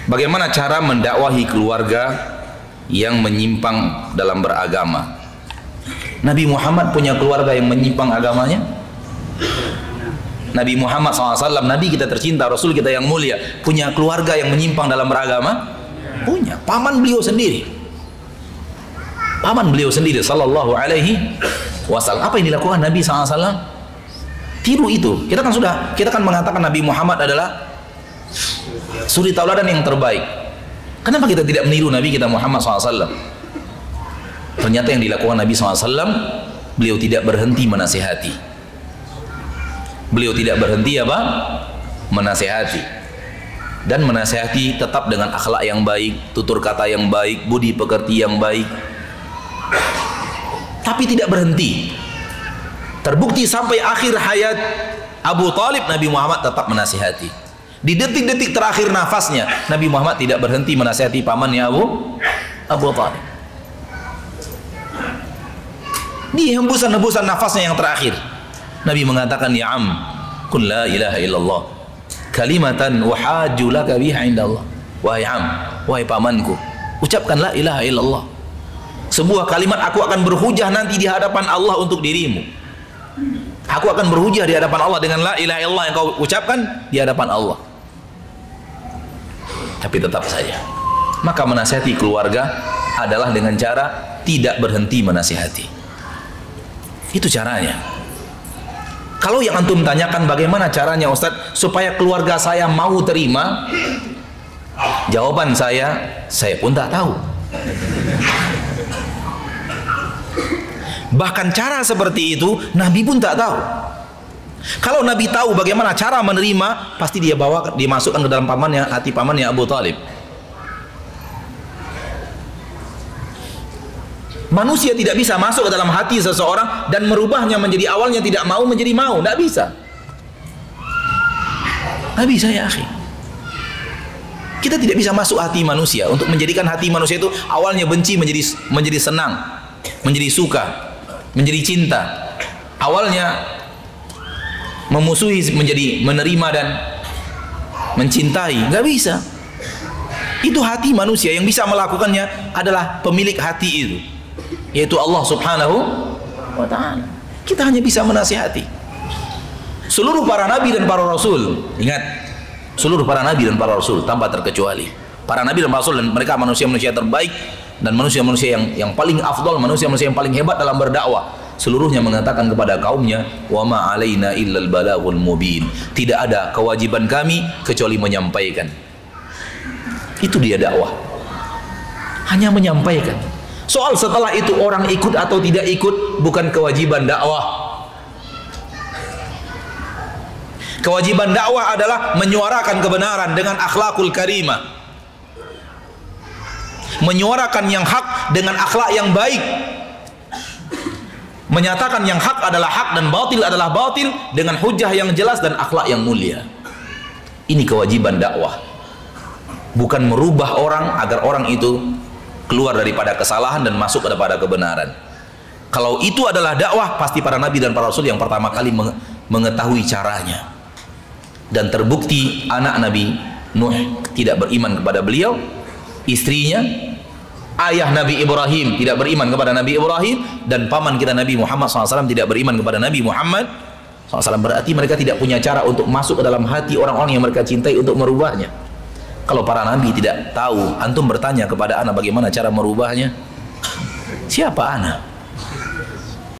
Bagaimana cara mendakwahi keluarga yang menyimpang dalam beragama? Nabi Muhammad punya keluarga yang menyimpang agamanya? Nabi Muhammad SAW, Nabi kita tercinta, Rasul kita yang mulia, punya keluarga yang menyimpang dalam beragama? Punya. Paman beliau sendiri. Paman beliau sendiri sallallahu alaihi wasallam. Apa yang dilakukan Nabi SAW? Tiru itu. Kita kan mengatakan Nabi Muhammad adalah suri tauladan yang terbaik. Kenapa kita tidak meniru Nabi kita Muhammad SAW? Ternyata yang dilakukan Nabi SAW, beliau tidak berhenti menasihati. Beliau tidak berhenti apa? Menasihati. Dan menasihati tetap dengan akhlak yang baik, tutur kata yang baik, budi pekerti yang baik. Tapi tidak berhenti. Terbukti sampai akhir hayat Abu Talib, Nabi Muhammad tetap menasihati. Di detik-detik terakhir nafasnya, Nabi Muhammad tidak berhenti menasihati pamannya Abu Talib. Di hembusan-hembusan nafasnya yang terakhir, Nabi mengatakan, ya am, kun la ilaha illallah kalimatan wahaju laka biha indallah. Wahai am, wahai pamanku, ucapkan la ilaha illallah, sebuah kalimat aku akan berhujah nanti di hadapan Allah untuk dirimu. Aku akan berhujah di hadapan Allah dengan la ilaha illallah yang kau ucapkan di hadapan Allah. Tapi tetap saja, maka menasihati keluarga adalah dengan cara tidak berhenti menasihati. Itu caranya. Kalau yang antum tanyakan bagaimana caranya Ustaz supaya keluarga saya mau terima, jawaban saya pun tak tahu. Bahkan cara seperti itu Nabi pun tak tahu. Kalau Nabi tahu bagaimana cara menerima, pasti dia masukkan ke dalam hati pamannya Abu Talib. Manusia tidak bisa masuk ke dalam hati seseorang dan merubahnya menjadi awalnya tidak mau menjadi mau, tidak bisa. Tidak bisa ya akhi. Kita tidak bisa masuk hati manusia untuk menjadikan hati manusia itu awalnya benci menjadi senang, menjadi suka, menjadi cinta. Awalnya memusuhi menjadi menerima dan mencintai, nggak bisa. Itu hati manusia. Yang bisa melakukannya adalah pemilik hati itu, yaitu Allah subhanahu wa ta'ala. Kita hanya bisa menasihati. Seluruh para nabi dan para rasul, ingat, seluruh para nabi dan para rasul tanpa terkecuali, para nabi dan para rasul, dan mereka manusia-manusia terbaik dan manusia-manusia yang paling afdal, manusia-manusia yang paling hebat dalam berdakwah, seluruhnya mengatakan kepada kaumnya, wa ma alaina illal balaghul mubin, tidak ada kewajiban kami kecuali menyampaikan. Itu dia dakwah, hanya menyampaikan. Soal setelah itu orang ikut atau tidak ikut bukan kewajiban dakwah. Kewajiban dakwah adalah menyuarakan kebenaran dengan akhlakul karimah, menyuarakan yang hak dengan akhlak yang baik, menyatakan yang hak adalah hak dan batil adalah batil dengan hujah yang jelas dan akhlak yang mulia. Ini kewajiban dakwah, bukan merubah orang agar orang itu keluar daripada kesalahan dan masuk kepada kebenaran. Kalau itu adalah dakwah, pasti para nabi dan para rasul yang pertama kali mengetahui caranya. Dan terbukti anak Nabi Nuh tidak beriman kepada beliau, istrinya, ayah Nabi Ibrahim tidak beriman kepada Nabi Ibrahim, dan paman kita Nabi Muhammad SAW tidak beriman kepada Nabi Muhammad SAW. Berarti mereka tidak punya cara untuk masuk ke dalam hati orang-orang yang mereka cintai untuk merubahnya. Kalau para nabi tidak tahu, antum bertanya kepada anak bagaimana cara merubahnya, siapa anak?